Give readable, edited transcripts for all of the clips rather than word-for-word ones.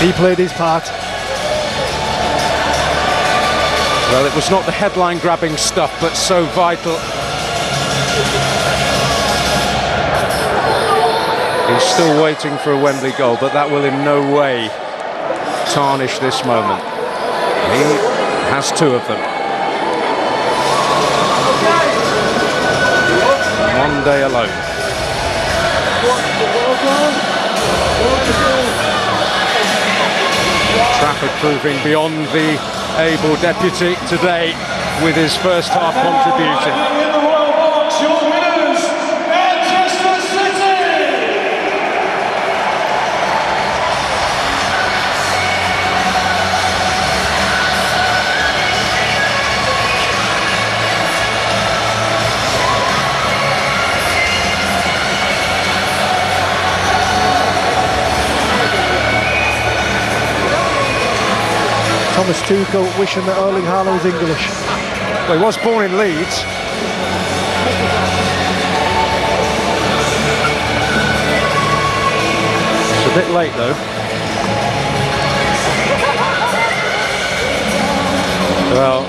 He played his part. Well, it was not the headline-grabbing stuff, but so vital. He's still waiting for a Wembley goal, but that will in no way tarnish this moment. He has two of them. One day alone. Trafford proving beyond the able deputy today with his first half contribution. Thomas Tuchel wishing that Erling Haaland was English. Well, he was born in Leeds. It's a bit late though. Well,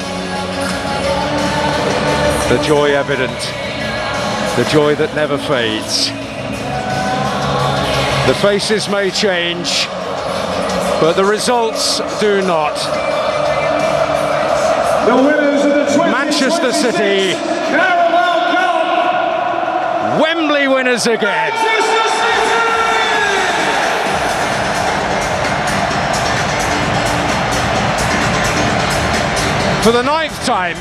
the joy evident, the joy that never fades. The faces may change, but the results do not. The winners of the Manchester City, Carabao Cup. Wembley winners again. Manchester City! For the ninth time,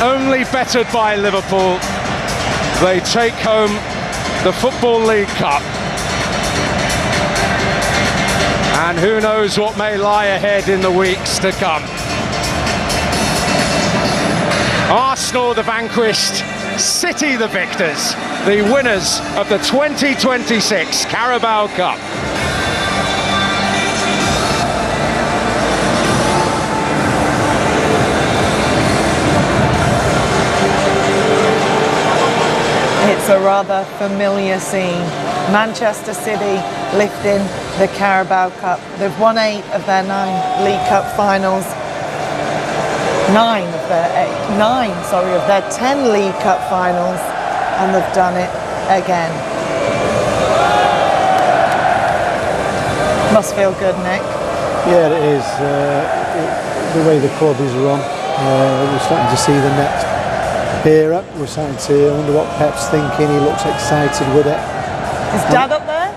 only bettered by Liverpool, they take home the Football League Cup. And who knows what may lie ahead in the weeks to come. Arsenal the vanquished, City the victors, the winners of the 2026 Carabao Cup. It's a rather familiar scene. Manchester City lifting the Carabao Cup. They've won 8 of their 9 League Cup finals. 9 of their 10 League Cup finals, and they've done it again. Must feel good, Nick. Yeah, it is. The way the club is run, we're starting to see the next era. We're starting to wonder what Pep's thinking. He looks excited with it. Is Dad up there?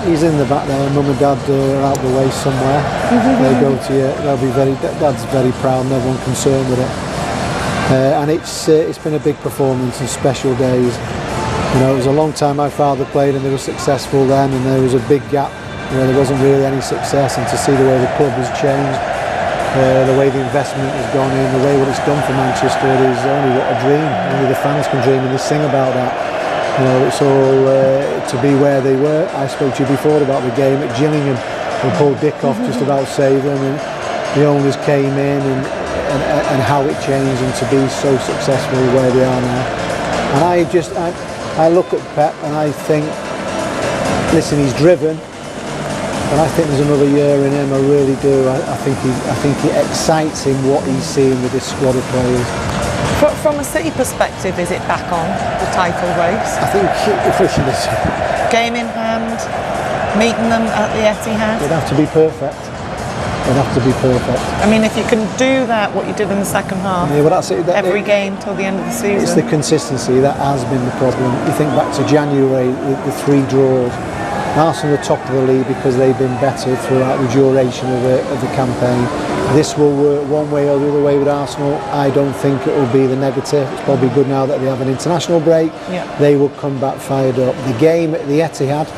He's in the back there. Mum and Dad are out the way somewhere. They go to you. They'll be Dad's very proud and everyone concerned with it. And it's been a big performance and special days. You know, it was a long time my father played and they were successful then, and there was a big gap where there wasn't really any success. And to see the way the club has changed, the way the investment has gone in, the way what it's done for Manchester, it is only what a dream. Only the fans can dream, and they sing about that. You know, it's all to be where they were. I spoke to you before about the game at Gillingham and Paul Dickoff just about saved them, and the owners came in and how it changed, and to be so successful where they are now. And I look at Pep and I think, listen, he's driven, but I think there's another year in him. I really do. I think he excites him what he's seeing with this squad of players. From a City perspective, is it back on the title race? I think if this Game in hand, meeting them at the Etihad. it'd have to be perfect. It'd have to be perfect. I mean, if you can do that, what you did in the second half, Yeah, well, that's it. every game till the end of the season. It's the consistency that has been the problem. You think back to January, the 3 draws. Arsenal are top of the league because they've been better throughout the duration of the campaign. This will work one way or the other way with Arsenal. I don't think it will be the negative. It's probably good now that they have an international break. Yeah. They will come back fired up. The game at the Etihad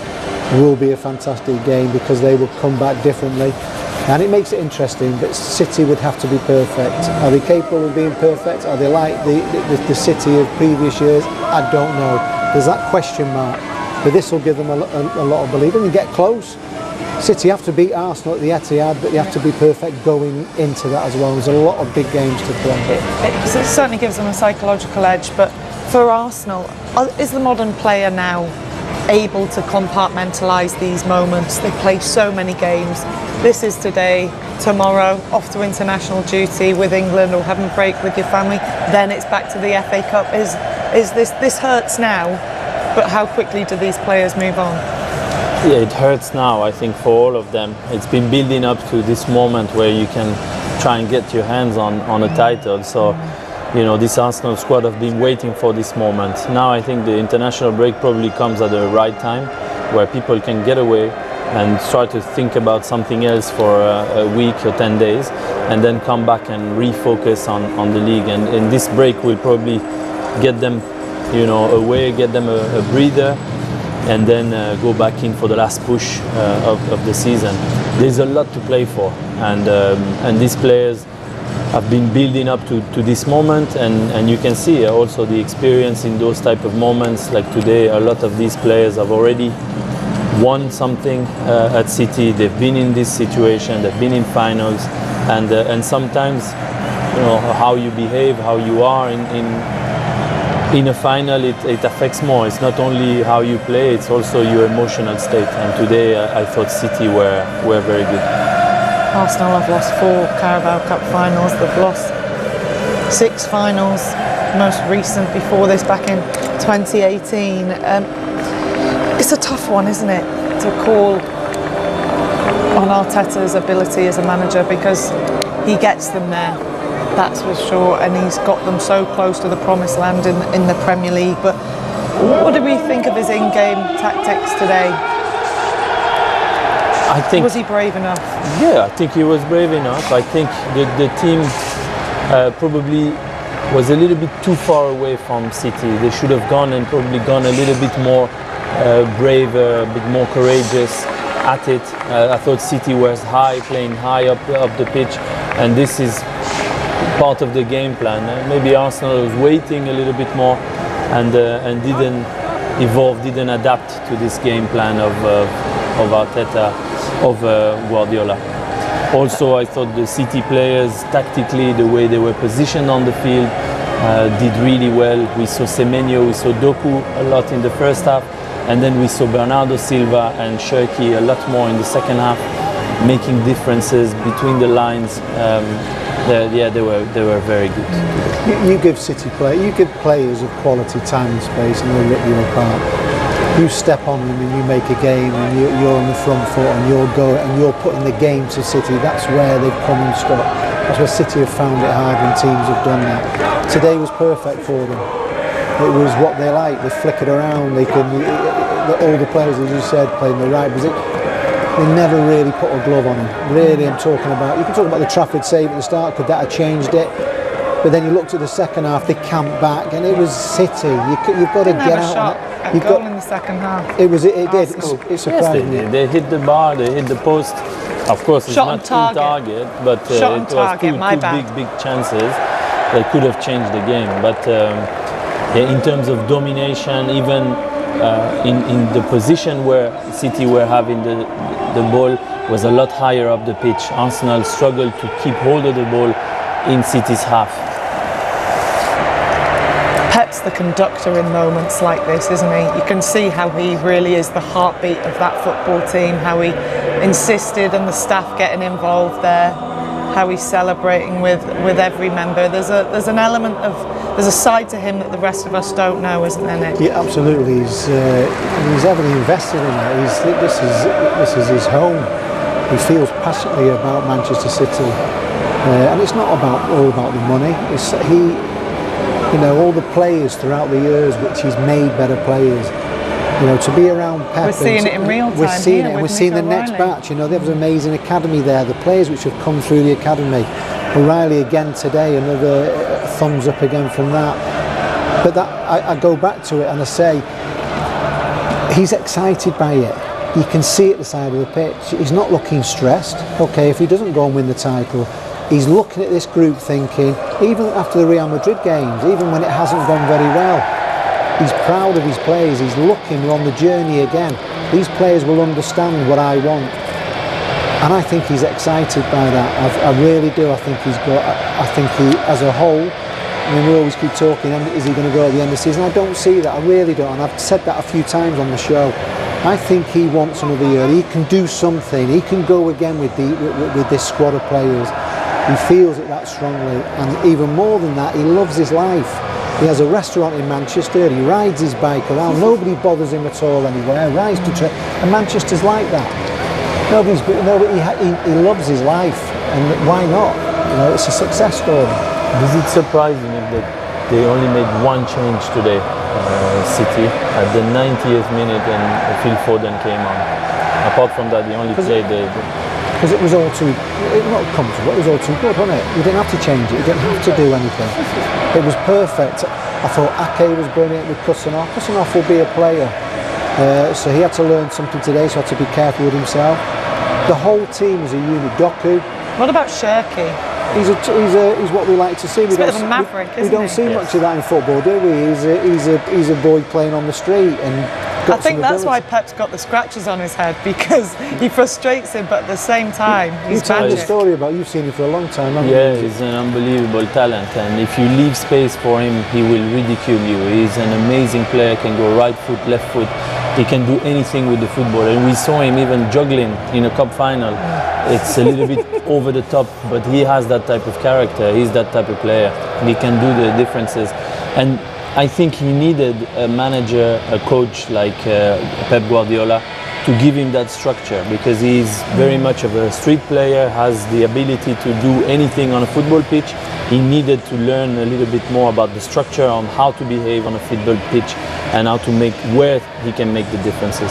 will be a fantastic game because they will come back differently. And it makes it interesting, but City would have to be perfect. Are they capable of being perfect? Are they like the City of previous years? I don't know. There's that question mark. But this will give them a lot of belief. And you get close. City have to beat Arsenal at the Etihad, but they have to be perfect going into that as well. There's a lot of big games to play. It certainly gives them a psychological edge, but for Arsenal, is the modern player now able to compartmentalise these moments. They play so many games. This is today, tomorrow, off to international duty with England or having a break with your family. Then it's back to the FA Cup. This hurts now, but how quickly do these players move on? Yeah, it hurts now, I think, for all of them. It's been building up to this moment where you can try and get your hands on a title. So, you know, this Arsenal squad have been waiting for this moment. Now I think the international break probably comes at the right time, where people can get away and try to think about something else for a week or 10 days, and then come back and refocus on the league. And this break will probably get them, you know, away, get them a breather, and then go back in for the last push of the season. There's a lot to play for, and these players have been building up to this moment, and you can see also the experience in those type of moments. Like today, a lot of these players have already won something at City. They've been in this situation, they've been in finals, and sometimes, you know, how you behave, how you are in a final, it affects more. It's not only how you play, it's also your emotional state. And today I thought City were very good. Arsenal have lost 4 Carabao Cup finals. They've lost 6 finals, most recent before this back in 2018. It's a tough one, isn't it, to call on Arteta's ability as a manager, because he gets them there, that's for sure, and he's got them so close to the promised land in the Premier League. But what do we think of his in-game tactics today? I think, was he brave enough? Yeah, I think he was brave enough. I think the team probably was a little bit too far away from City. They should have gone a little bit more braver, a bit more courageous at it. I thought City was playing high up the pitch, and this is part of the game plan. Maybe Arsenal was waiting a little bit more and didn't evolve, didn't adapt to this game plan of Arteta, of Guardiola. Also, I thought the City players, tactically, the way they were positioned on the field, did really well. We saw Semenyo, we saw Doku a lot in the first half, and then we saw Bernardo Silva and Cherki a lot more in the second half, making differences between the lines. They were very good. You give players of quality time and space, and they'll rip you apart. You step on them and you make a game, and you're on the front foot, and you're putting the game to City. That's where they've come and stuck. That's where City have found it hard when teams have done that. Today was perfect for them. It was what they like. They flickered around. All the players, as you said, playing the right position. They never really put a glove on him. Really, I'm talking about. You can talk about the Trafford save at the start. Could that have changed it? But then you looked at the second half. They camped back, and it was City. You've got to get out. You've got in the second half. It did. It surprised yes, me. They hit the bar. They hit the post. Of course, it's not on target, but it was two big chances that could have changed the game. But in terms of domination, even in the position where City were having the ball was a lot higher up the pitch. Arsenal struggled to keep hold of the ball in City's half. Pep's the conductor in moments like this, isn't he? You can see how he really is the heartbeat of that football team, how he insisted on the staff getting involved there, how he's celebrating with every member. There's a side to him that the rest of us don't know, isn't there, Nick? Yeah, absolutely. He's heavily invested in it. This is his home. He feels passionately about Manchester City, and it's not all about the money. It's all the players throughout the years, which he's made better players. To be around Pep. We're seeing it in real time. We're seeing the next batch. There was an amazing academy there. The players which have come through the academy. O'Reilly again today, another thumbs up again from that. But I go back to it and I say, he's excited by it. You can see it at the side of the pitch. He's not looking stressed. Okay, if he doesn't go and win the title, he's looking at this group thinking, even after the Real Madrid games, even when it hasn't gone very well, he's proud of his players. He's looking, we're on the journey again. These players will understand what I want. And I think he's excited by that. I really do. I think he, as a whole, I mean, we always keep talking, is he going to go at the end of the season? I don't see that, I really don't, and I've said that a few times on the show. I think he wants another year. He can do something. He can go again with this squad of players. He feels it that strongly, and even more than that, he loves his life. He has a restaurant in Manchester. He rides his bike around. Nobody bothers him at all anywhere. Rides to and Manchester's like that. He loves his life, and why not? You know, it's a success story. Is it surprising if they only made one change today, City, at the 90th minute, and Phil Foden came on? Apart from that, they only played because it was all too, not comfortable, it was all too good, wasn't it? You didn't have to change it, you didn't have to do anything. It was perfect. I thought Ake was brilliant with Kusanov. Kusanov will be a player, so he had to learn something today, so he had to be careful with himself. The whole team is a unit. Doku. What about Shirky? He's what we like to see. He's a bit of a maverick, we don't see much of that in football, do we? He's a boy playing on the street, and I think that's why Pep's got the scratches on his head, because he frustrates him, but at the same time, he's You told magic. the story about, you've seen him for a long time, haven't Yeah, you? he's an unbelievable talent, and if you leave space for him, he will ridicule you. He's an amazing player, can go right foot, left foot. He can do anything with the football, and we saw him even juggling in a cup final. It's a little bit over the top, but he has that type of character. He's that type of player. He can do the differences, and I think he needed a manager, a coach like Pep Guardiola to give him that structure, because he's very much of a street player, has the ability to do anything on a football pitch. He needed to learn a little bit more about the structure on how to behave on a football pitch and how to make, where he can make the differences.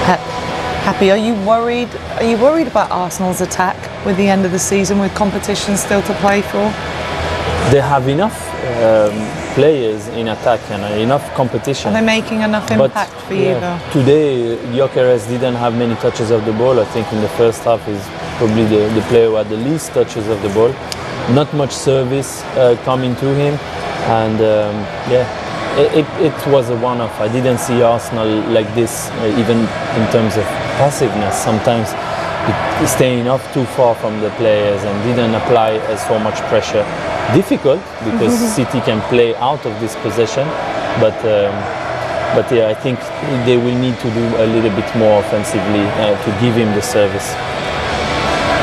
Pep, happy? Are you worried? Are you worried about Arsenal's attack with the end of the season, with competition still to play for? They have enough players in attack and enough competition. Are they making enough impact for you though? Today, Gyökeres didn't have many touches of the ball. I think in the first half he's probably the player who had the least touches of the ball. Not much service coming to him, and it was a one-off. I didn't see Arsenal like this, even in terms of passiveness. Sometimes staying off too far from the players and didn't apply so much pressure. Difficult, because City can play out of this possession, but yeah, I think they will need to do a little bit more offensively to give him the service.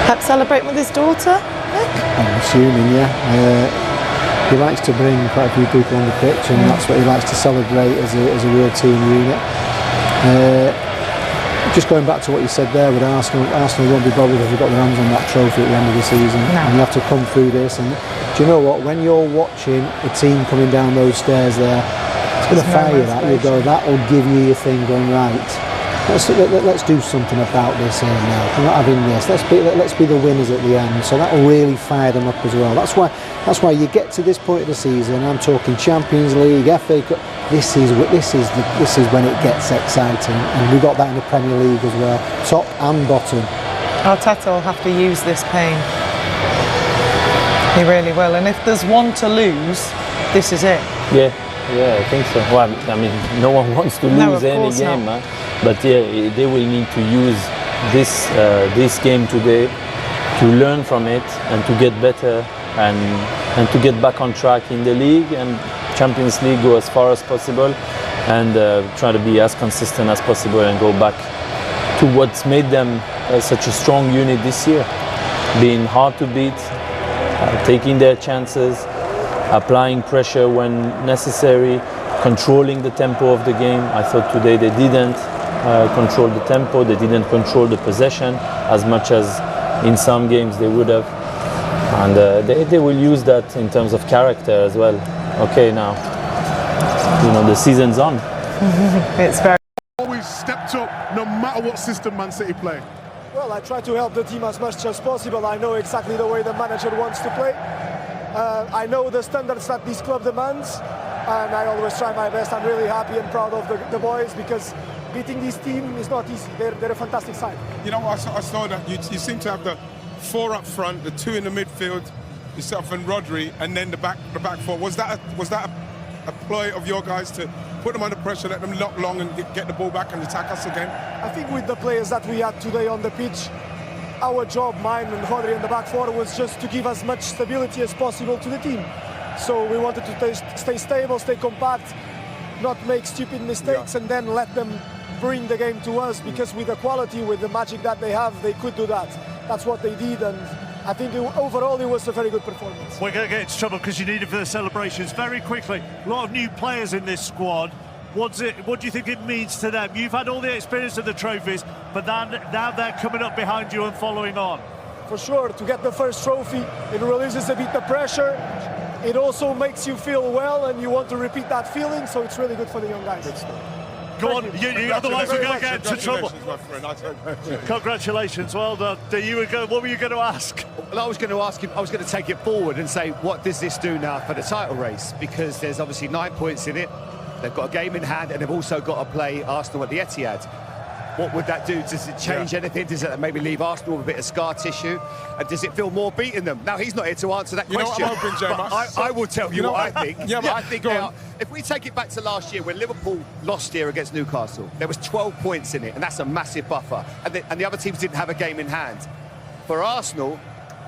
Pep celebrating with his daughter? I'm assuming, yeah. He likes to bring quite a few people on the pitch, and that's what he likes to celebrate as a real team unit. Just going back to what you said there with Arsenal won't be bothered if they've got their hands on that trophy at the end of the season. No. And you have to come through this. And do you know what? When you're watching a team coming down those stairs there, it's going to fire you that. You'll go, that will give you your thing going, right. Let's do something about this here now. We're not having this. Let's be the winners at the end. So that will really fire them up as well. That's why you get to this point of the season. I'm talking Champions League, FA Cup. This is when it gets exciting, and we got that in the Premier League as well, top and bottom. Arteta will have to use this pain. He really will. And if there's one to lose, this is it. Yeah, I think so. Well, I mean, no one wants to lose any game, man. But yeah, they will need to use this game today to learn from it and to get better and to get back on track in the league and Champions League, go as far as possible, and try to be as consistent as possible and go back to what's made them such a strong unit this year. Being hard to beat, taking their chances, applying pressure when necessary, controlling the tempo of the game. I thought today they didn't control the tempo, they didn't control the possession as much as in some games they would have. And they will use that in terms of character as well. Okay, now, the season's on. It's very... Always stepped up no matter what system Man City play. Well, I try to help the team as much as possible. I know exactly the way the manager wants to play. I know the standards that this club demands, and I always try my best. I'm really happy and proud of the boys, because beating this team is not easy. They're a fantastic side. You know, I saw that you seem to have the 4 up front, the 2 in the midfield, yourself and Rodri, and then the back four. Was that a ploy of your guys to put them under pressure, let them lock long and get the ball back and attack us again? I think with the players that we had today on the pitch, our job, mine and Rodri in the back four, was just to give as much stability as possible to the team. So we wanted to stay stable, stay compact, not make stupid mistakes, and then let them bring the game to us, because with the quality, with the magic that they have, they could do that. That's what they did, and I think overall it was a very good performance. We're going to get into trouble because you need it for the celebrations. Very quickly, a lot of new players in this squad. What do you think it means to them? You've had all the experience of the trophies, but now they're coming up behind you and following on. For sure, to get the first trophy, it releases a bit the pressure. It also makes you feel well, and you want to repeat that feeling, so it's really good for the young guys. Go on, otherwise we're going to get into trouble. Congratulations, well done. What were you going to ask? Well, I was going to ask him, I was going to take it forward and say, what does this do now for the title race? Because there's obviously 9 points in it. They've got a game in hand, and they've also got to play Arsenal at the Etihad. What would that do? Does it change anything? Does it maybe leave Arsenal with a bit of scar tissue? And does it feel more beating them? Now, he's not here to answer that question. Know what I'm hoping, Jay, but I will tell you what I think. I think now, if we take it back to last year when Liverpool lost here against Newcastle, there was 12 points in it, and that's a massive buffer. And the other teams didn't have a game in hand. For Arsenal,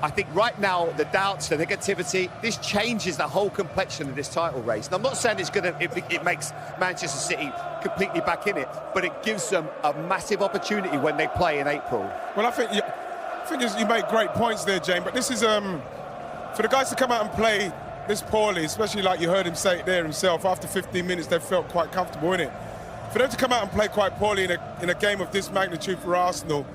I think right now, the doubts, the negativity, this changes the whole complexion of this title race. And I'm not saying it makes Manchester City completely back in it, but it gives them a massive opportunity when they play in April. Well, I think you make great points there, Jane, but this is, for the guys to come out and play this poorly, especially like you heard him say it there himself, after 15 minutes they felt quite comfortable in it. For them to come out and play quite poorly in a game of this magnitude for Arsenal,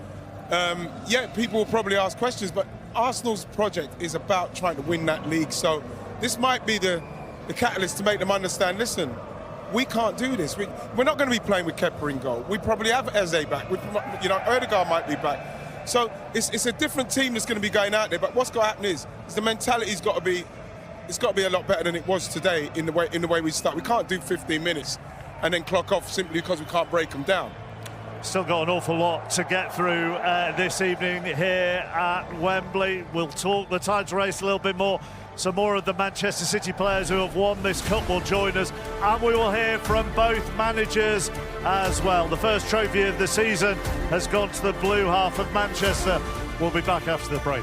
people will probably ask questions, but Arsenal's project is about trying to win that league, so this might be the catalyst to make them understand, listen, we can't do this. We're not going to be playing with Kepa in goal. We probably have Eze back. Odegaard might be back. So it's a different team that's going to be going out there, but what's got to happen is the mentality's got to be, it's got to be a lot better than it was today in the way we start. We can't do 15 minutes and then clock off simply because we can't break them down. Still got an awful lot to get through this evening here at Wembley. We'll talk the title race a little bit more. Some more of the Manchester City players who have won this cup will join us, and we will hear from both managers as well. The first trophy of the season has gone to the blue half of Manchester. We'll be back after the break.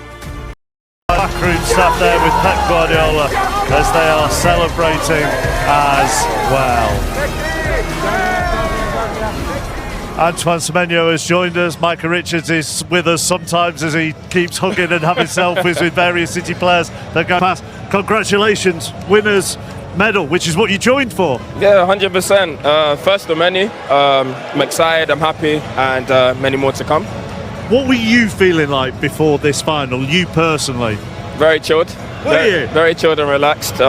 Backroom staff there with Pep Guardiola as they are celebrating as well. Antoine Semenyo has joined us. Micah Richards is with us sometimes as he keeps hugging and having selfies with various City players that go past. Congratulations, winners medal, which is what you joined for. Yeah, 100%. First of many. I'm excited, I'm happy, and many more to come. What were you feeling like before this final, you personally? Very chilled. Were you? Very chilled and relaxed.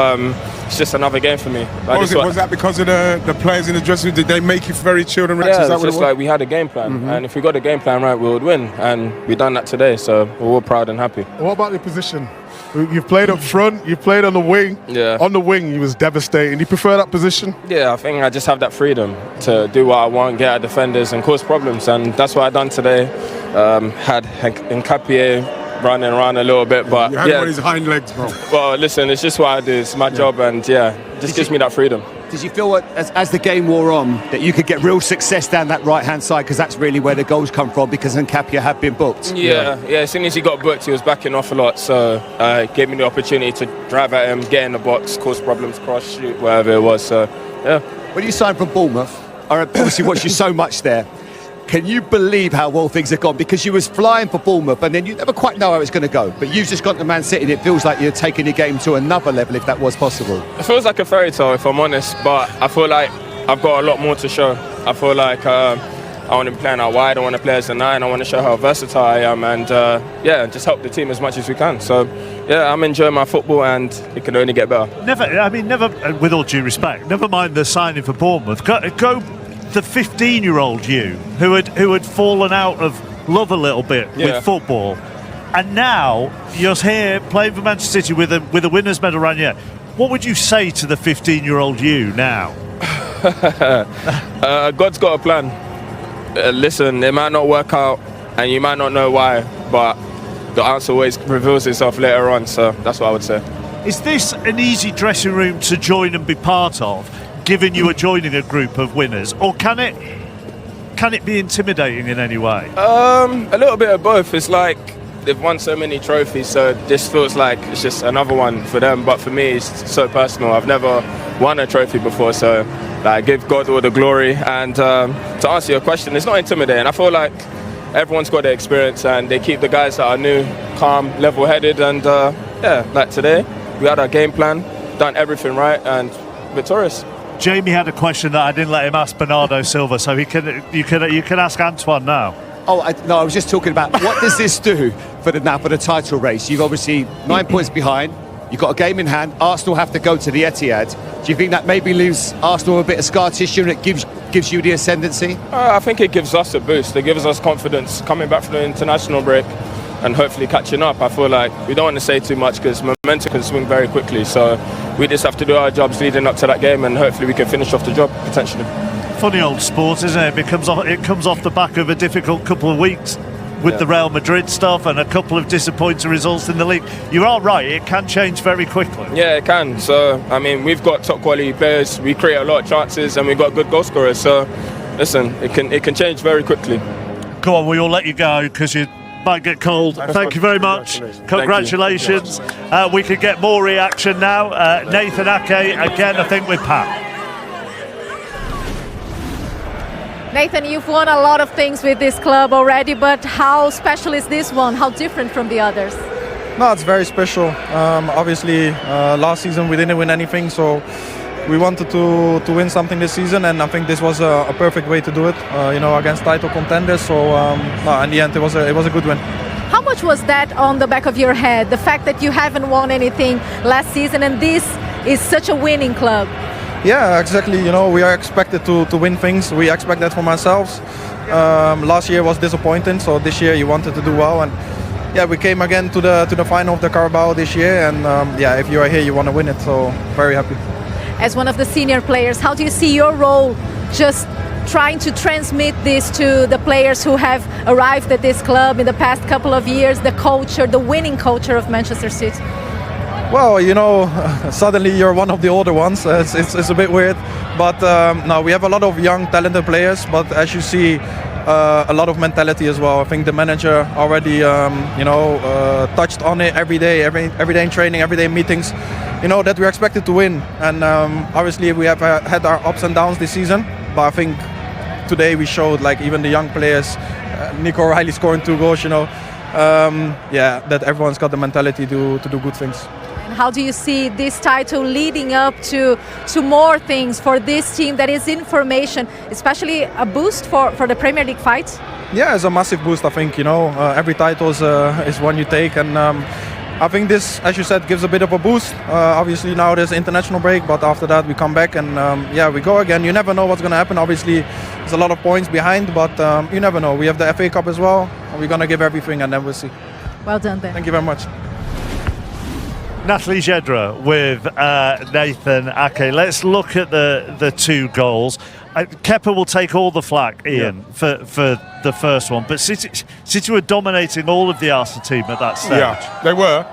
It's just another game for me. Was that because of the players in the dressing room? Did they make you very chilled and relaxed? Yeah, it's just like we had a game plan, and if we got a game plan right, we would win, and we done that today, so we're all proud and happy. What about the position? You've played up front, you played on the wing. Yeah. On the wing, you was devastating. Do you prefer that position? Yeah, I think I just have that freedom to do what I want, get at defenders and cause problems, and that's what I done today. Had Nkapie running around a little bit, but you had him on his hind legs, bro. Well, listen, it's just what I do. It's my job, and just gives me that freedom. Did you feel as the game wore on that you could get real success down that right-hand side, because that's really where the goals come from, because Nkapie had been booked? Yeah. As soon as he got booked, he was backing off a lot, so it gave me the opportunity to drive at him, get in the box, cause problems, cross, shoot, whatever it was. So, yeah. When you signed from Bournemouth, I obviously watched you so much there. Can you believe how well things have gone? Because you was flying for Bournemouth, and then you never quite know how it's going to go. But you've just got to Man City, and it feels like you're taking your game to another level, if that was possible. It feels like a fairy tale, if I'm honest, but I feel like I've got a lot more to show. I feel like I want to be playing out wide, I want to play as a 9, I want to show how versatile I am, and just help the team as much as we can. So, I'm enjoying my football, and it can only get better. Never, with all due respect, never mind the signing for Bournemouth. Go the 15-year-old you who had fallen out of love a little bit with football, and now you're here playing for Manchester City with a winners medal around you. What would you say to the 15-year-old you now? God's got a plan. Listen, it might not work out, and you might not know why, but the answer always reveals itself later on. So that's what I would say. Is this an easy dressing room to join and be part of, given you are joining a group of winners, or can can it be intimidating in any way? A little bit of both. It's like they've won so many trophies, so this feels like it's just another one for them. But for me, it's so personal. I've never won a trophy before, so I give God all the glory. And to answer your question, it's not intimidating. I feel like everyone's got their experience, and they keep the guys that are new calm, level-headed, and yeah, like today, we had our game plan, done everything right, and victorious. Jamie had a question that I didn't let him ask Bernardo Silva, so you can ask Antoine now. Oh, no, I was just talking about what does this do for the title race? You've obviously 9 points behind. You've got a game in hand. Arsenal have to go to the Etihad. Do you think that maybe leaves Arsenal a bit of scar tissue and it gives you the ascendancy? I think it gives us a boost. It gives us confidence coming back from the international break and hopefully catching up. I feel like we don't want to say too much because momentum can swing very quickly. So we just have to do our jobs leading up to that game, and hopefully we can finish off the job potentially. Funny old sport, isn't it? It comes off the back of a difficult couple of weeks with the Real Madrid stuff and a couple of disappointing results in the league. You are right, it can change very quickly. Yeah, it can. So, I mean, we've got top quality players, we create a lot of chances, and we've got good goal scorers. So, listen, it can change very quickly. Go on, we will let you go because you might get cold. Thank you very much. Congratulations. We could get more reaction now. Nathan Ake, again, I think with Pat. Nathan, you've won a lot of things with this club already, but how special is this one? How different from the others? No, it's very special. Obviously, last season we didn't win anything, so we wanted to win something this season, and I think this was a perfect way to do it. Against title contenders. So in the end, it was a good win. How much was that on the back of your head? The fact that you haven't won anything last season, and this is such a winning club. Yeah, exactly. We are expected to win things. We expect that from ourselves. Last year was disappointing, so this year you wanted to do well, and yeah, we came again to the final of the Carabao this year, and if you are here, you want to win it. So very happy. As one of the senior players, how do you see your role just trying to transmit this to the players who have arrived at this club in the past couple of years, the culture, the winning culture of Manchester City? Well, suddenly you're one of the older ones. It's a bit weird, but no, we have a lot of young, talented players. But as you see, a lot of mentality as well. I think the manager already, touched on it every day in training, every day in meetings. That we're expected to win, and obviously we have had our ups and downs this season. But I think today we showed, like even the young players, Nico O'Reilly scoring 2 goals. That everyone's got the mentality to do good things. How do you see this title leading up to more things for this team that is in formation, especially a boost for the Premier League fight? Yeah, it's a massive boost. I think every title is one you take, and I think this, as you said, gives a bit of a boost. Obviously now there's international break, but after that we come back and we go again. You never know what's going to happen. Obviously there's a lot of points behind, but you never know. We have the FA Cup as well, and we're going to give everything, and then we'll see. Well done then. Thank you very much. Natalie Jedra with Nathan Ake. Let's look at the 2 goals. Kepa will take all the flack, Ian, for the first one. But City were dominating all of the Arsenal team at that stage. Yeah, they were.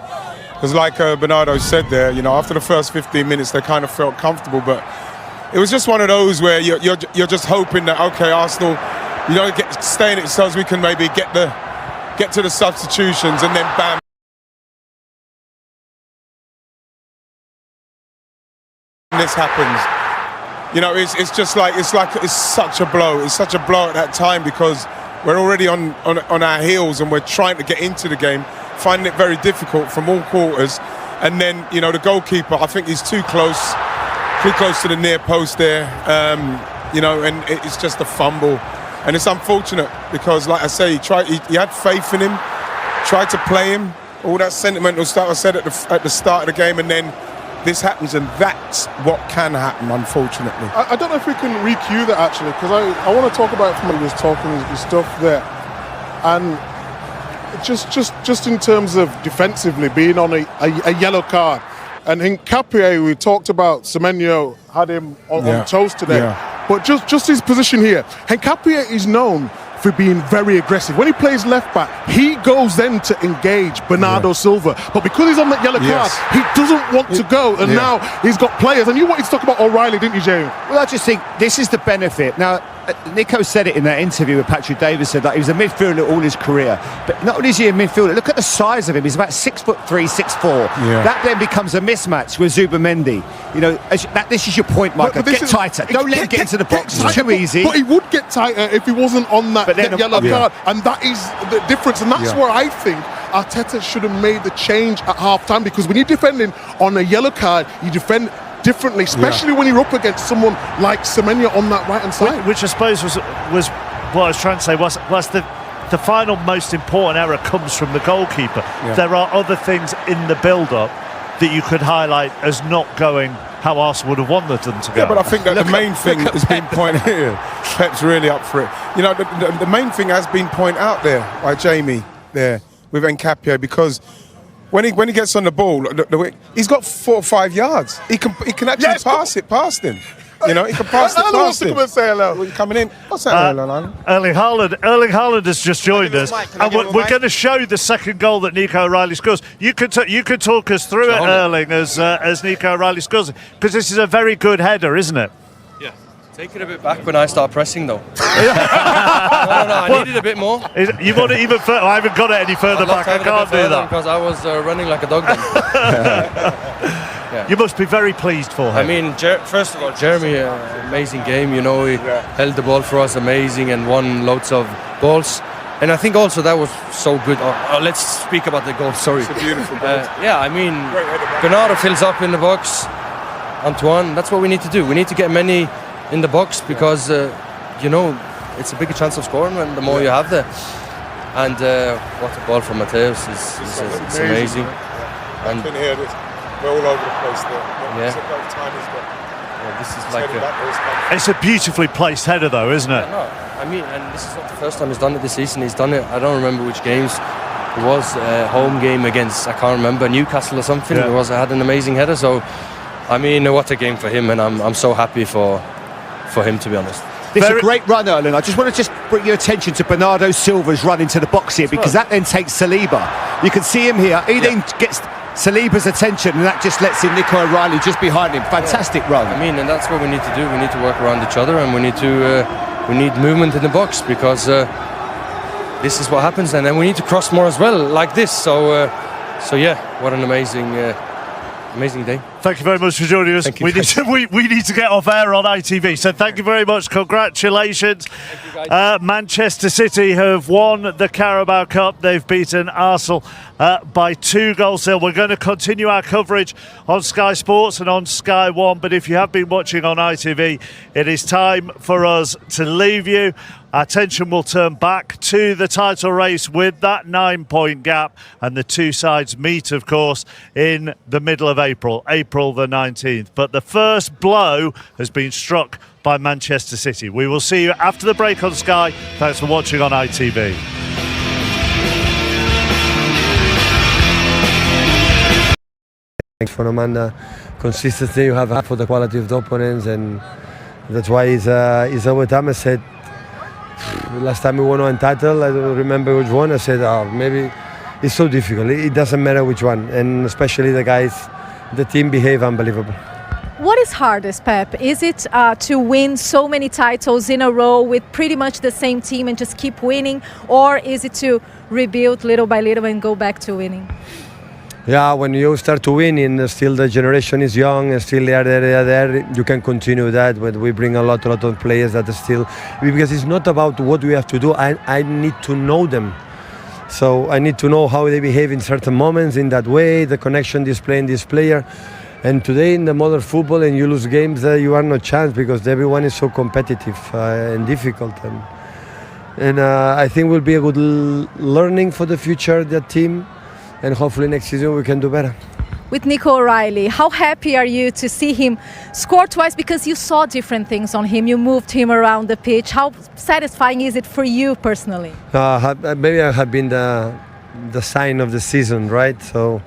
Because like Bernardo said there, after the first 15 minutes, they kind of felt comfortable. But it was just one of those where you're just hoping that, okay, Arsenal, stay in it so as we can maybe get to the substitutions, and then bam. This happens, it's such a blow. It's such a blow at that time because we're already on our heels and we're trying to get into the game, finding it very difficult from all quarters. And then the goalkeeper, I think he's too close to the near post there. And it's just a fumble, and it's unfortunate because, like I say, he had faith in him, tried to play him. All that sentimental stuff I said at the start of the game, and then this happens, and that's what can happen, unfortunately. I don't know if we can re-cue that actually, because I want to talk about it from when he was talking his stuff there, and just in terms of defensively being on a yellow card, and in Capie we talked about Semenyo had him on toast today, but just his position here, and Capie is known for being very aggressive. When he plays left back, he goes then to engage Bernardo Silva. But because he's on that yellow card, he doesn't want to go. And now he's got players. And you wanted to talk about O'Reilly, didn't you, Jamie? Well, I just think this is the benefit. Now, Nico said it in that interview with Patrick Davison, that he was a midfielder all his career. But not only is he a midfielder, look at the size of him. He's about 6'3", 6'4". Yeah. That then becomes a mismatch with Zubimendi. You know, this is your point, Michael. Get tighter. Don't let him get into the box. It's too easy. But he would get tighter if he wasn't on that yellow card. And that is the difference. And that's where I think Arteta should have made the change at half-time, because when you're defending on a yellow card, you defend differently, especially when you're up against someone like Semenya on that right-hand side. Which I suppose was what I was trying to say was the final most important error comes from the goalkeeper. Yeah. There are other things in the build-up that you could highlight as not going how Arsenal would have wanted them to go. Yeah, but I think that the main thing has been pointed here. Pep's really up for it. You know, the main thing has been pointed out there by Jamie there with Nkapio, because when he gets on the ball, he's got 4 or 5 yards. He can actually pass it past him. You know, he can pass it past him. Come and say hello. Well, you're coming in. What's that, hello? Erling Haaland has just joined us, and we're going to show the second goal that Nico O'Reilly scores. You could talk us through it, Erling, as Nico O'Reilly scores, because this is a very good header, isn't it? Yeah. Take it a bit back when I start pressing, though. no, I needed a bit more. You want it even further? I haven't got it any further back. I can't do that because I was running like a dog then. Yeah. You must be very pleased for him. I mean, first of all, Jeremy, amazing game. You know, he held the ball for us, amazing, and won loads of balls. And I think also that was so good. Let's speak about the goal. Sorry. It's a beautiful goal. Yeah, I mean, Bernardo fills up in the box. Antoine, that's what we need to do. We need to get many in the box, because you know, it's a bigger chance of scoring when the more you have there. And what a ball from Mateus it's amazing. And can hear this. We're all over the place there. Yeah. Time he's got. Yeah, this is like it's a beautifully placed header, though, isn't it? No, I mean, and this is not the first time he's done it this season. He's done it. I don't remember which games. It was a home game against, I can't remember, Newcastle or something. Yeah. I had an amazing header. So, I mean, what a game for him, and I'm so happy for him, to be honest. It's a great run, Erling. I just want to bring your attention to Bernardo Silva's run into the box here, because that then takes Saliba. You can see him here. He then gets Saliba's attention, and that just lets in Nico O'Reilly just behind him. Fantastic run. I mean, and that's what we need to do. We need to work around each other, and we need movement in the box, because this is what happens. And then we need to cross more as well, like this. So yeah, what an amazing day. Thank you very much for joining us. We need to get off air on ITV. So thank you very much. Congratulations. Manchester City have won the Carabao Cup. They've beaten Arsenal by 2-0. We're going to continue our coverage on Sky Sports and on Sky One. But if you have been watching on ITV, it is time for us to leave you. Our attention will turn back to the title race with that 9-point gap, and the two sides meet, of course, in the middle of April the 19th. But the first blow has been struck by Manchester City. We will see you after the break on Sky. Thanks for watching on ITV. Thanks for Amanda. Consistency you have for the quality of the opponents, and that's why it's always time I said, last time we won one title, I don't remember which one, I said, maybe it's so difficult. It doesn't matter which one, and especially the guys, the team behave unbelievable. What is hardest, Pep? Is it to win so many titles in a row with pretty much the same team and just keep winning, or is it to rebuild little by little and go back to winning? Yeah, when you start to win and still the generation is young and still they are there, you can continue that. But we bring a lot of players that are still, because it's not about what we have to do. I need to know them. So I need to know how they behave in certain moments in that way, the connection display in this player. And today in the modern football, and you lose games, you have no chance because everyone is so competitive and difficult. And I think will be a good learning for the future, that team. And hopefully next season we can do better. With Nico O'Reilly, how happy are you to see him score twice, because you saw different things on him, you moved him around the pitch. How satisfying is it for you personally? Maybe I have been the sign of the season, right? So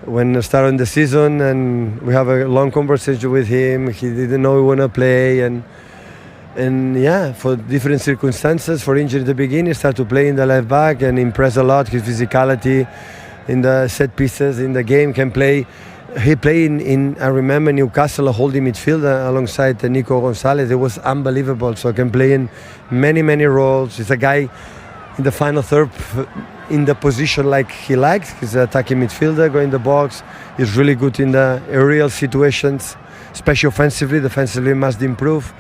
when I started the season and we have a long conversation with him, he didn't know he want to play, and yeah, for different circumstances, for injury at the beginning, he started to play in the left back and impress a lot, his physicality in the set pieces, in the game, can play he played in I remember Newcastle, a holding midfielder alongside Nico Gonzalez. It was unbelievable. So he can play in many roles. He's a guy in the final third in the position like he likes. He's an attacking midfielder, going in the box. He's really good in the aerial situations, especially offensively. Defensively must improve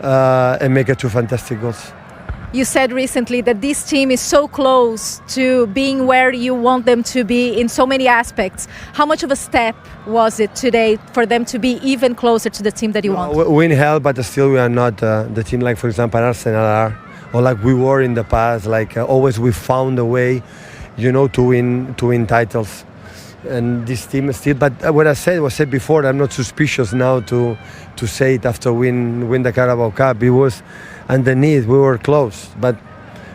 and make it 2 fantastic goals. You said recently that this team is so close to being where you want them to be in so many aspects. How much of a step was it today for them to be even closer to the team that you want? We need help, but still we are not the team like, for example, Arsenal are, or like we were in the past. Like always we found a way, to win titles. And this team is still, but what I said before, I'm not suspicious now to say it after win the Carabao Cup. It was underneath, we were close, but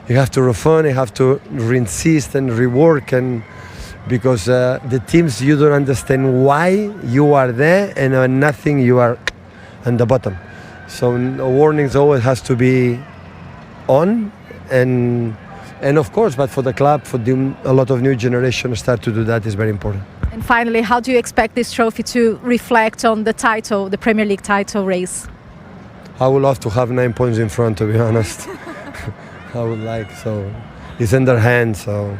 you have to refine, you have to insist and rework, and because the teams, you don't understand why you are there, and nothing, you are on the bottom. So warnings always has to be on, and of course, but for the club, a lot of new generation start to do that is very important. And finally, how do you expect this trophy to reflect on the title, the Premier League title race? I would love to have 9 points in front, to be honest. I would like, so it's in their hands, so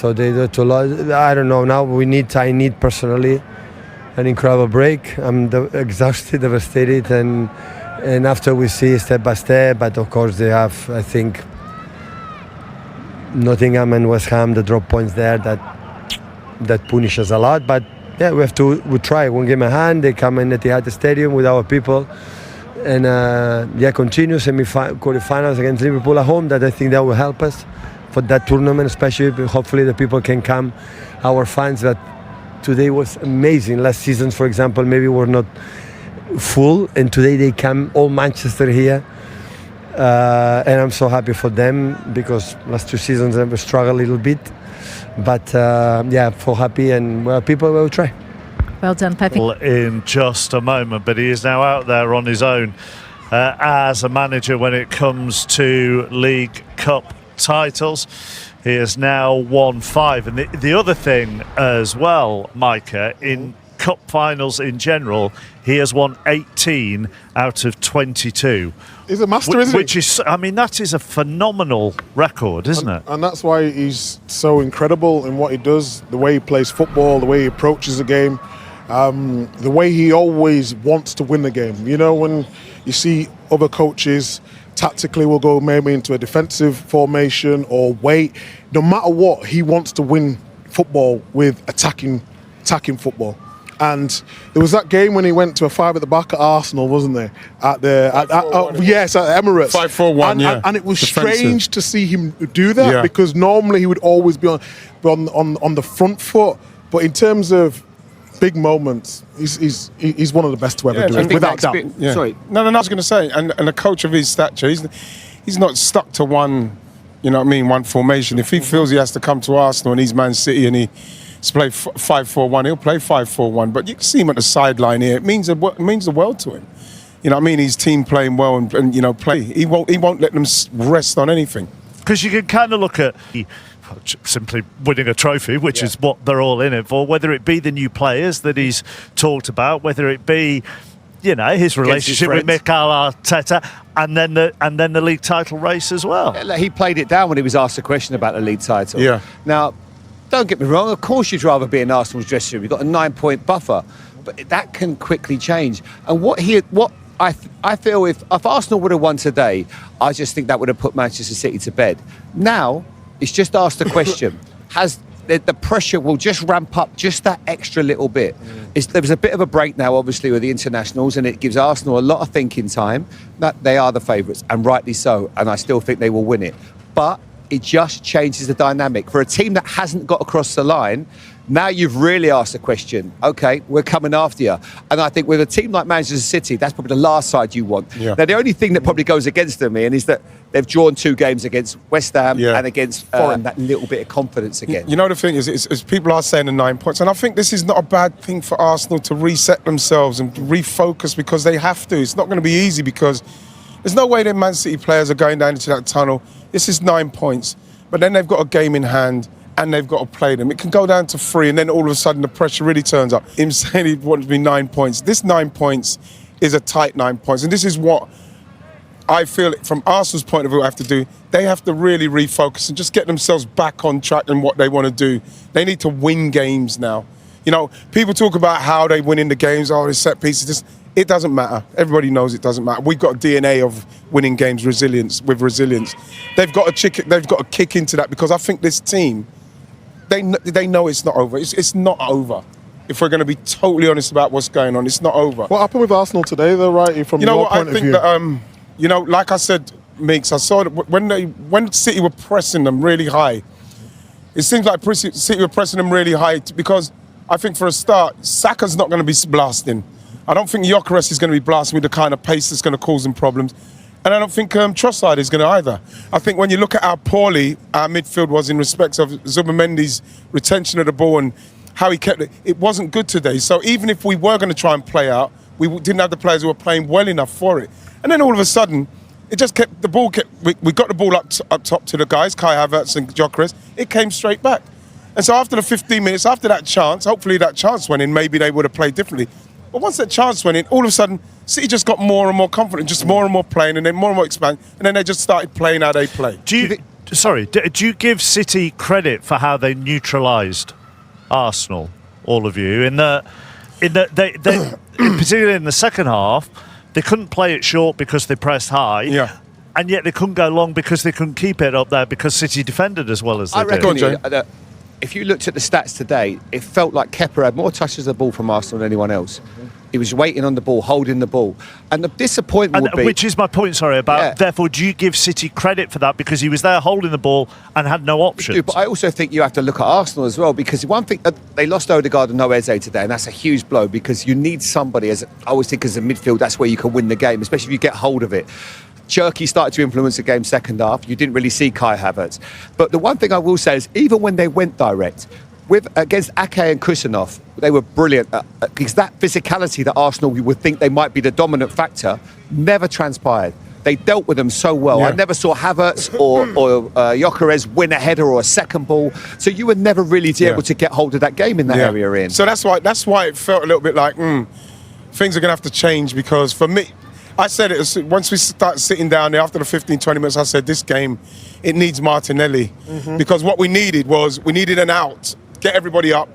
they do it a lot. I don't know, now I need personally an incredible break. I'm exhausted, devastated, and after we see step by step, but of course they have, I think, Nottingham and West Ham, the drop points there that punish us a lot, but yeah, we try one game a hand. They come in at the Etihad Stadium with our people, and continue quarterfinals against Liverpool at home. That I think that will help us for that tournament, especially. Hopefully the people can come, our fans. That today was amazing. Last season, for example, maybe were not full, and today they come all Manchester here. And I'm so happy for them, because last 2 seasons I've struggled a little bit, but for happy, and people will try. Well done, Pepe. In just a moment, but he is now out there on his own as a manager when it comes to League Cup titles. He has now won 5, and the other thing as well, Micah, in Cup finals in general, he has won 18 out of 22. He's a master, isn't he? Which is, I mean, that is a phenomenal record, isn't it? And that's why he's so incredible in what he does, the way he plays football, the way he approaches the game, the way he always wants to win the game. When you see other coaches tactically will go maybe into a defensive formation or wait, no matter what, he wants to win football with attacking football. And there was that game when he went to a 5 at the back at Arsenal, wasn't there? At Emirates. 5-4-1, and it was strange to see him do that, because normally he would always be on the front foot. But in terms of big moments, he's one of the best to ever do it, without doubt. Sorry. No, I was going to say, and a coach of his stature, he's not stuck to one, one formation. If he feels he has to come to Arsenal and he's Man City and he play 5-4-1, he'll play 5-4-1. But you can see him at the sideline here. It means the world to him. His team playing well and play. He won't let them rest on anything. Because you can kind of look at simply winning a trophy, which is what they're all in it for, whether it be the new players that he's talked about, whether it be his relationship with Mikel Arteta, and then the league title race as well. Yeah, he played it down when he was asked a question about the league title. Yeah. Now, don't get me wrong, of course you'd rather be in Arsenal's dressing room. You've got a 9-point buffer, but that can quickly change. And what I feel, if Arsenal would have won today, I just think that would have put Manchester City to bed. Now, it's just asked the question, the pressure will just ramp up just that extra little bit. There was a bit of a break now, obviously, with the internationals, and it gives Arsenal a lot of thinking time. That they are the favourites, and rightly so, and I still think they will win it. But it just changes the dynamic. For a team that hasn't got across the line, now you've really asked the question, okay, we're coming after you. And I think with a team like Manchester City, that's probably the last side you want. Yeah. Now, the only thing that probably goes against them, Ian, is that they've drawn 2 games against West Ham and against that little bit of confidence again. The thing is people are saying the 9 points, and I think this is not a bad thing for Arsenal to reset themselves and refocus, because they have to. It's not going to be easy, because there's no way that Man City players are going down into that tunnel. This is 9 points, but then they've got a game in hand, and they've got to play them. It can go down to 3, and then all of a sudden the pressure really turns up. Him saying he wants to be 9 points. This 9 points is a tight 9 points, and this is what I feel from Arsenal's point of view have to do. They have to really refocus and just get themselves back on track in what they want to do. They need to win games now. You know, people talk about how they win in the games, oh, the set pieces. It doesn't matter. Everybody knows it doesn't matter. We've got a DNA of winning games, resilience. They've got to kick into that, because I think this team, they know it's not over. It's not over. If we're going to be totally honest about what's going on, it's not over. What happened with Arsenal today, though, right? From your point of view? That, you know, like I said, Meeks, I saw that when City were pressing them really high, it seems like City were pressing them really high because I think for a start, Saka's not going to be blasting. I don't think Gyökeres is going to be blasting with the kind of pace that's going to cause them problems. And I don't think Trossard is going to either. I think when you look at how poorly our midfield was in respect of Zubimendi's retention of the ball and how he kept it wasn't good today. So even if we were going to try and play out, we didn't have the players who were playing well enough for it. And then all of a sudden, it just kept the ball. We got the ball up top to the guys, Kai Havertz and Gyökeres. It came straight back. And so after the 15 minutes, after that chance, hopefully that chance went in, maybe they would have played differently. But once that chance went in, all of a sudden, City just got more and more confident, just more and more playing, and then more and more expanding, and then they just started playing how they play. Do you give City credit for how they neutralised Arsenal, all of you, in that they particularly in the second half, they couldn't play it short because they pressed high. Yeah. And yet they couldn't go long because they couldn't keep it up there because City defended as well as they did. If you looked at the stats today, it felt like Kepa had more touches of the ball from Arsenal than anyone else. He was waiting on the ball, holding the ball. And the disappointment would be... Which is my point, therefore, do you give City credit for that? Because he was there holding the ball and had no options. But I also think you have to look at Arsenal as well, because one thing, they lost Odegaard and no Eze today, and that's a huge blow, because you need somebody, I always think as a midfield, that's where you can win the game, especially if you get hold of it. Cherky started to influence the game second half. You didn't really see Kai Havertz. But the one thing I will say is, even when they went direct, against Ake and Kusanov, they were brilliant. Because that physicality that Arsenal would think they might be the dominant factor never transpired. They dealt with them so well. Yeah. I never saw Havertz or Gyökeres win a header or a second ball. So you were never really able to get hold of that game in that area, Ian. So that's why it felt a little bit like things are going to have to change, because for me, I said it once we started sitting down there after the 15-20 minutes. I said this game, it needs Martinelli, because what we needed an out, get everybody up,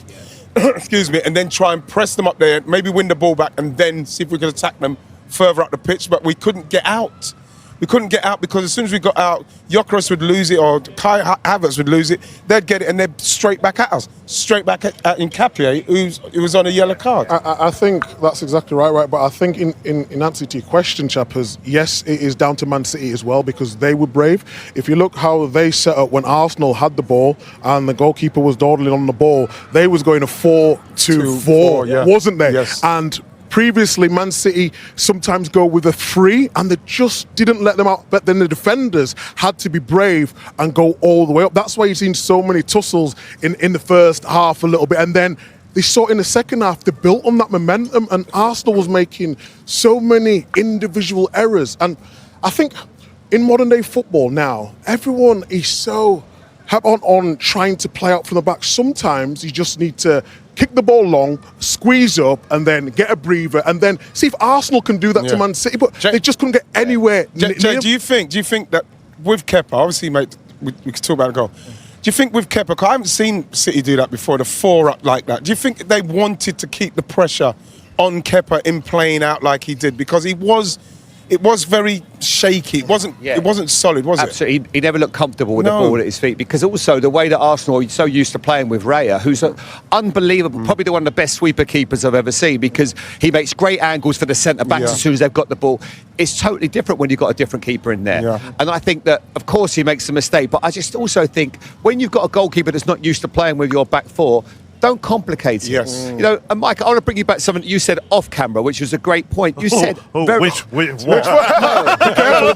excuse me, and then try and press them up there, maybe win the ball back, and then see if we could attack them further up the pitch. But we couldn't get out. We couldn't get out because as soon as we got out, Gyökeres would lose it or Kai Havertz would lose it. They'd get it and they'd straight back at us, straight back at Nketiah, who was on a yellow card. I think that's exactly right. But I think in answer to your question, Chappers, yes, it is down to Man City as well, because they were brave. If you look how they set up when Arsenal had the ball and the goalkeeper was dawdling on the ball, they was going a 4-2-4, wasn't they? Yes. And previously, Man City sometimes go with a 3 and they just didn't let them out. But then the defenders had to be brave and go all the way up. That's why you've seen so many tussles in the first half a little bit. And then they saw in the second half, they built on that momentum, and Arsenal was making so many individual errors. And I think in modern day football now, everyone is so on trying to play out from the back. Sometimes you just need to kick the ball long, squeeze up, and then get a breather, and then see if Arsenal can do that to Man City. But they just couldn't get anywhere. Jay, do you think that with Kepa, obviously, mate, we could talk about a goal. Do you think with Kepa, because I haven't seen City do that before, the 4 up like that. Do you think they wanted to keep the pressure on Kepa in playing out like he did? Because it was very shaky. It wasn't solid, was it? Absolutely. He never looked comfortable with the ball at his feet, because also the way that Arsenal are so used to playing with Raya, who's unbelievable, probably one of the best sweeper keepers I've ever seen, because he makes great angles for the centre-backs as soon as they've got the ball. It's totally different when you've got a different keeper in there. Yeah. And I think that, of course, he makes a mistake, but I just also think when you've got a goalkeeper that's not used to playing with your back 4, don't complicate it. Yes. You know, and Mike, I want to bring you back something that you said off camera, which was a great point. You said... which No,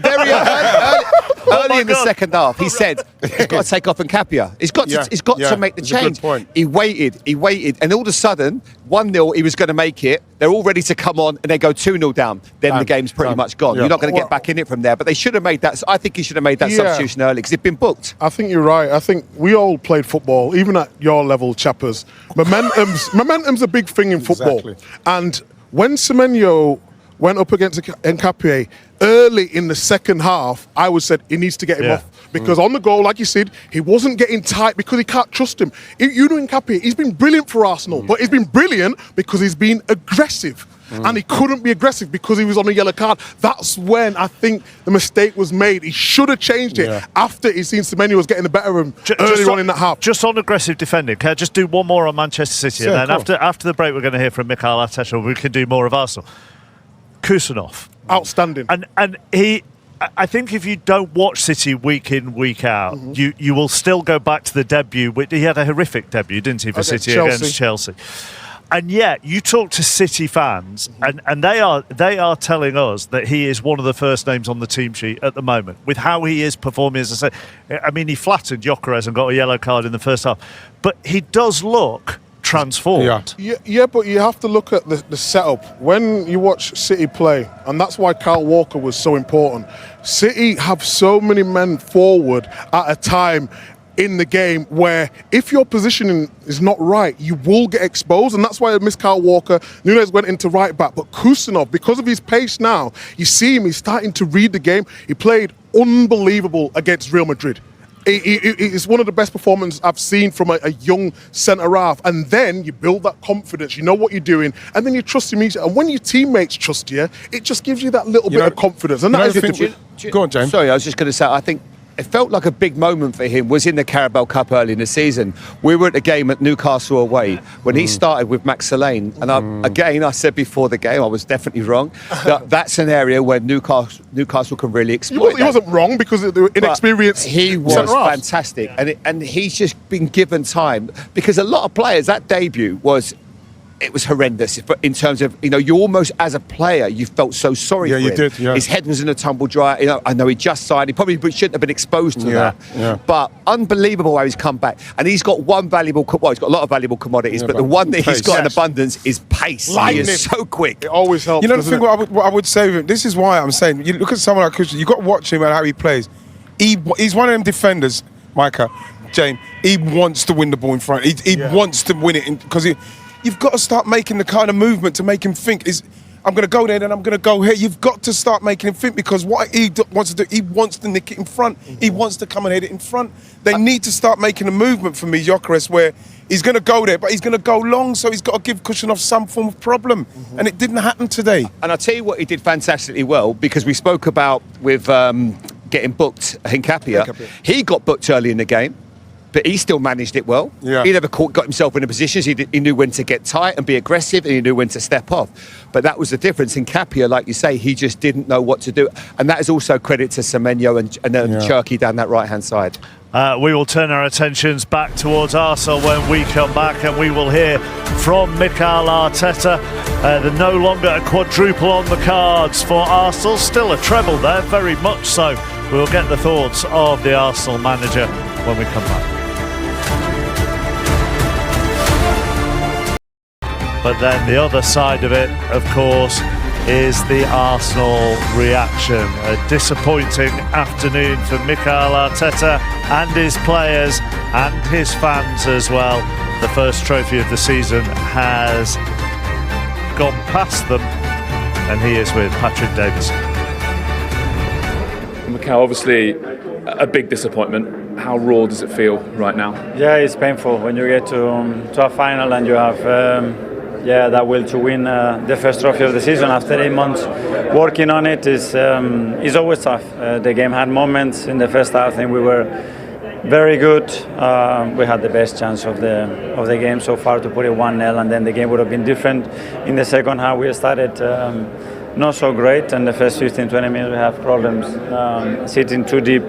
very early. early in the second half, he said he's got to take off Nkapia. He's got to make the change. He waited, and all of a sudden, 1-0, he was going to make it. They're all ready to come on, and they go 2-0 down. Then the game's pretty much gone. You're not going to get back in it from there. But they should have made that. I think he should have made that substitution early because he'd been booked. I think you're right. I think we all played football, even at your level, chappers. Momentum's a big thing in football. Exactly. And when Semenyo went up against Nkapia early in the second half, I would said he needs to get him off. Because on the goal, like you said, he wasn't getting tight because he can't trust him. You know Nkapia, he's been brilliant for Arsenal, but he's been brilliant because he's been aggressive. And he couldn't be aggressive because he was on a yellow card. That's when I think the mistake was made. He should have changed it after he seen Semenyo was getting the better of him earlier on in that half. Just on aggressive defending, can I just do one more on Manchester City? Sure, and then after the break, we're going to hear from Mikel Arteta. We can do more of Arsenal. Kusanov. Outstanding. And he... I think if you don't watch City week in, week out, you will still go back to the debut. He had a horrific debut, didn't he, for City against Chelsea? And yet, you talk to City fans, and they are telling us that he is one of the first names on the team sheet at the moment. With how he is performing, as I say, I mean, he flattered Gyökeres and got a yellow card in the first half, but he does look transformed. Yeah, but you have to look at the setup. When you watch City play, and that's why Kyle Walker was so important, City have so many men forward at a time in the game where if your positioning is not right, you will get exposed, and that's why I miss Kyle Walker. Núñez went into right back, but Kusanov, because of his pace now, you see him, he's starting to read the game. He played unbelievable against Real Madrid. It's one of the best performances I've seen from a young centre-half. And then you build that confidence, you know what you're doing, and then you trust him easily. And when your teammates trust you, it just gives you that little bit of confidence. And that is the difference. Go on, James. Sorry, I was just going to say, I think it felt like a big moment for him was in the Carabao Cup early in the season. We were at a game at Newcastle away when he started with Max Lane. And I said before the game, I was definitely wrong, that's an area where Newcastle can really exploit. He wasn't wrong because of the inexperienced. He was fantastic. And he's just been given time. Because a lot of players, that debut was horrendous in terms of, you almost, as a player, you felt so sorry for him. You did, yeah. His head was in a tumble dryer. I know he just signed. He probably shouldn't have been exposed to that. Yeah. But unbelievable how he's come back. And he's got one valuable, he's got a lot of valuable commodities, but the one that he's got in abundance is pace. Lightning. He is so quick. It always helps. You know the thing, what I would say with him, this is why I'm saying, you look at someone like Kusanov, you've got to watch him and how he plays. He's one of them defenders, Micah, James, he wants to win the ball in front. He wants to win it because you've got to start making the kind of movement to make him think I'm going to go there, then I'm going to go here. You've got to start making him think because what he wants to do, he wants to nick it in front. He wants to come and hit it in front. They need to start making a movement for me, Gyökeres, where he's going to go there, but he's going to go long, so he's got to give Kusanov some form of problem. And it didn't happen today. And I'll tell you what he did fantastically well, because we spoke about with getting booked, Nkapia. He got booked early in the game. But he still managed it well. Yeah. He never got himself in a position. He knew when to get tight and be aggressive, and he knew when to step off. But that was the difference. In Nkapia, like you say, he just didn't know what to do. And that is also credit to Semenyo and Cherki down that right-hand side. We will turn our attentions back towards Arsenal when we come back, and we will hear from Mikel Arteta. They're no longer a quadruple on the cards for Arsenal. Still a treble there, very much so. We'll get the thoughts of the Arsenal manager when we come back. But then the other side of it, of course, is the Arsenal reaction. A disappointing afternoon for Mikel Arteta and his players and his fans as well. The first trophy of the season has gone past them, and he is with Patrick Davison. Mikel, obviously a big disappointment. How raw does it feel right now? Yeah, it's painful when you get to a final and you have that will to win the first trophy of the season after 8 months working on it is always tough. The game had moments in the first half. I think we were very good. We had the best chance of the game so far to put it 1-0, and then the game would have been different. In the second half, we started not so great, and the first 15-20 minutes we have problems sitting too deep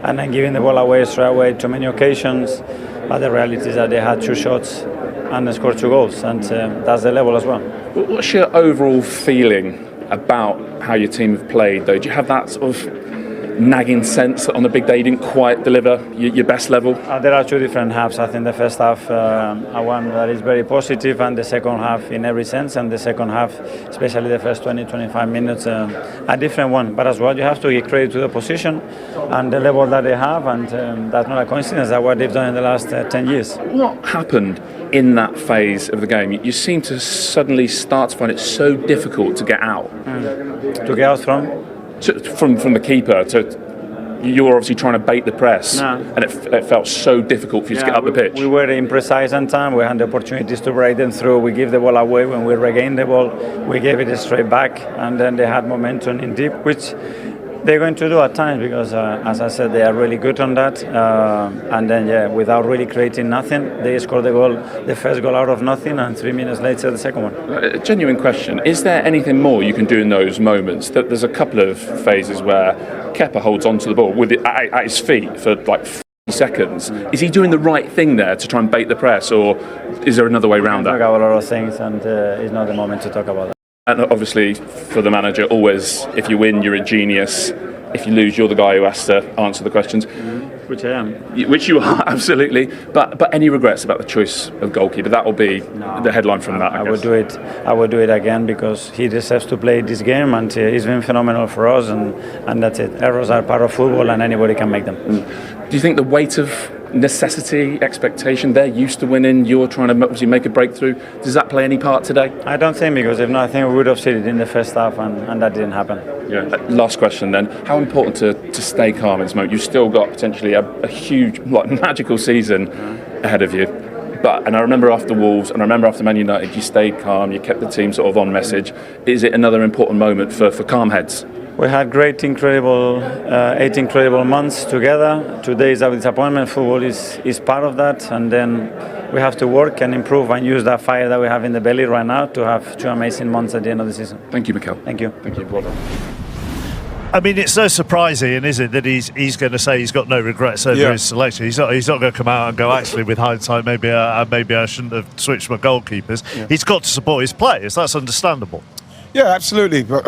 and then giving the ball away straight away too many occasions. But the reality is that they had 2 shots and they scored 2 goals, and that's the level as well. What's your overall feeling about how your team have played, though? Do you have that sort of nagging sense that on the big day you didn't quite deliver your best level? There are two different halves. I think the first half, one that is very positive, and the second half in every sense, and the second half, especially the first 20-25 minutes, a different one. But as well, you have to give credit to the position and the level that they have, and that's not a coincidence. That's what they've done in the last 10 years. What happened in that phase of the game? You seem to suddenly start to find it so difficult to get out. To get out from? From the keeper to. You were obviously trying to bait the press, and it felt so difficult for you to get up the pitch. We were imprecise on time. We had the opportunities to break them through. We give the ball away. When we regained the ball, we gave it straight back, and then they had momentum in deep, which they're going to do at times because, as I said, they are really good on that. And then, without really creating nothing, they scored the goal, the first goal out of nothing, and 3 minutes later, the second one. A genuine question: is there anything more you can do in those moments? That there's a couple of phases where Kepa holds onto the ball with it at his feet for like 40 seconds. Is he doing the right thing there to try and bait the press, or is there another way around that? Talk about a lot of things, and it's not the moment to talk about that. And obviously, for the manager, always, if you win, you're a genius. If you lose, you're the guy who has to answer the questions. Which I am. Which you are, absolutely. But any regrets about the choice of goalkeeper? That will be the headline from that, I guess. I would do it again because he deserves to play this game, and he's been phenomenal for us, and that's it. Errors are part of football, and anybody can make them. Do you think the weight of necessity, expectation, they're used to winning, you're trying to obviously make a breakthrough, does that play any part today? I don't think, because if not, I think we would have seen it in the first half, and that didn't happen. Yeah. Last question then, how important to stay calm in this moment? You've still got potentially a huge, magical season ahead of you. And I remember after Wolves, and I remember after Man United, you stayed calm, you kept the team sort of on message. Is it another important moment for calm heads? We had eight incredible months together. Today is our disappointment. Football is part of that, and then we have to work and improve and use that fire that we have in the belly right now to have 2 amazing months at the end of the season. Thank you, Mikel. Thank you. Thank you. Well done. I mean, it's so surprising, is it, that he's going to say he's got no regrets over his selection. He's not going to come out and go, actually, with hindsight, maybe I shouldn't have switched my goalkeepers. Yeah. He's got to support his players. That's understandable. Yeah, absolutely. But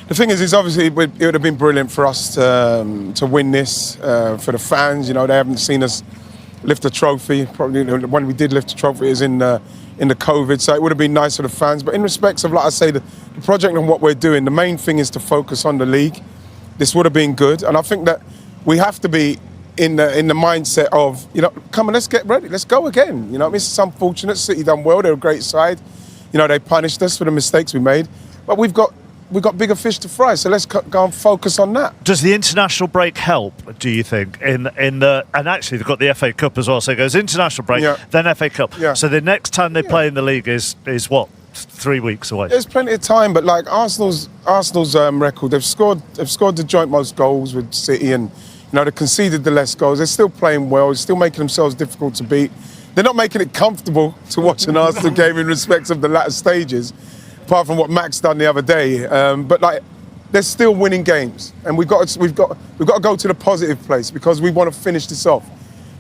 the thing is obviously it would have been brilliant for us to win this for the fans. They haven't seen us lift a trophy. Probably when we did lift a trophy, it was in the COVID, so it would have been nice for the fans. But in respects of, like I say, the project and what we're doing, the main thing is to focus on the league. This would have been good, and I think that we have to be in the mindset of, come on, let's get ready, let's go again. It's unfortunate. City done well; they're a great side. They punished us for the mistakes we made, but we've got bigger fish to fry, so let's go and focus on that. Does the international break help, do you think? And actually they've got the FA Cup as well, so it goes international break, then FA Cup. Yeah. So the next time they play in the league is what? 3 weeks away. There's plenty of time, but like Arsenal's record, they've scored the joint most goals with City, and they conceded the less goals. They're still playing well, they're still making themselves difficult to beat. They're not making it comfortable to watch an Arsenal game in respect of the latter stages, apart from what Max done the other day. But they're still winning games, and we've got to go to the positive place because we want to finish this off.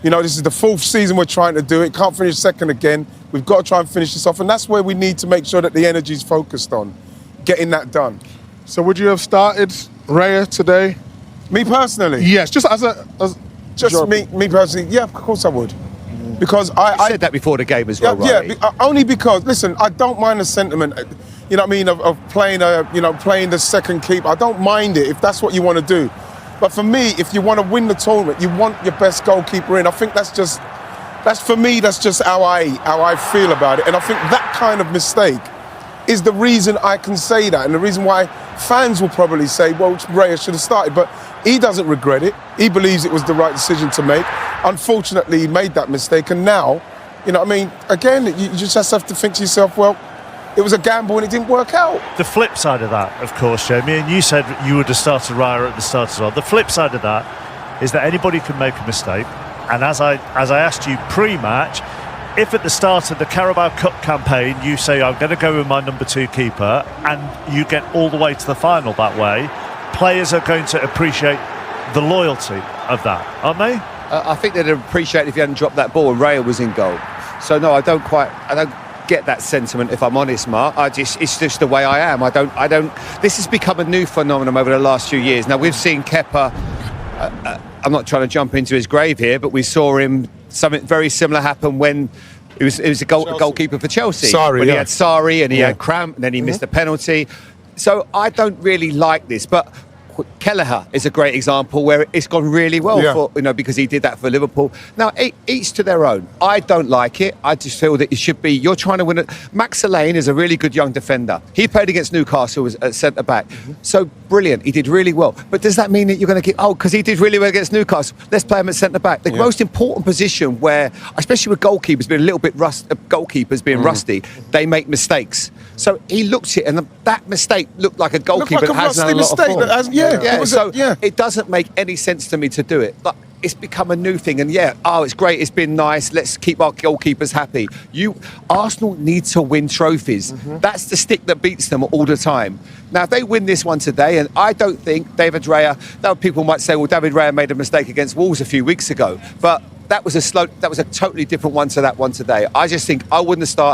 This is the 4th season we're trying to do it. Can't finish second again. We've got to try and finish this off, and that's where we need to make sure that the energy is focused on getting that done. So would you have started Raya today? Me personally? Yes, just me personally. Yeah, of course I would. Because I said that before the game as well, right? Yeah, only because, listen, I don't mind the sentiment, of playing playing the second keeper. I don't mind it if that's what you want to do. But for me, if you want to win the tournament, you want your best goalkeeper in. I think that's just how I feel about it. And I think that kind of mistake is the reason I can say that, and the reason why fans will probably say, well, Raya should have started. But he doesn't regret it. He believes it was the right decision to make. Unfortunately, he made that mistake, and now, again, you just have to think to yourself, well, it was a gamble and it didn't work out. The flip side of that, of course, Jamie, and you said you would have started Raya at the start as well. The flip side of that is that anybody can make a mistake, and as I asked you pre-match, if at the start of the Carabao Cup campaign you say, I'm going to go with my number 2 keeper, and you get all the way to the final that way, players are going to appreciate the loyalty of that, aren't they? I think they'd appreciate it if you hadn't dropped that ball and Raya was in goal. So no, I don't get that sentiment, if I'm honest, Mark. It's just the way I am. I don't. This has become a new phenomenon over the last few years. Now we've seen Kepa. I'm not trying to jump into his grave here, but we saw him something very similar happen when he was a goalkeeper for Chelsea. Sarri, when he yeah. had Sarri and he had cramp, and then he missed a penalty. So I don't really like this, but Kelleher is a great example where it's gone really well for, because he did that for Liverpool. Now, each to their own. I don't like it. I just feel that it should be, you're trying to win it. Max Allane is a really good young defender. He played against Newcastle as centre-back. So brilliant. He did really well. But does that mean that you're going to get, because he did really well against Newcastle, let's play him at centre-back. The most important position where, especially with goalkeepers being a little bit rusty, they make mistakes. So he looked at it, and that mistake looked like a goalkeeper that hasn't had a lot of form. It doesn't make any sense to me to do it. But it's become a new thing, and it's great, it's been nice, let's keep our goalkeepers happy. Arsenal need to win trophies. That's the stick that beats them all the time. Now, if they win this one today, and I don't think David Raya, people might say, well, David Raya made a mistake against Wolves a few weeks ago, but that was a totally different one to that one today. I just think I wouldn't have started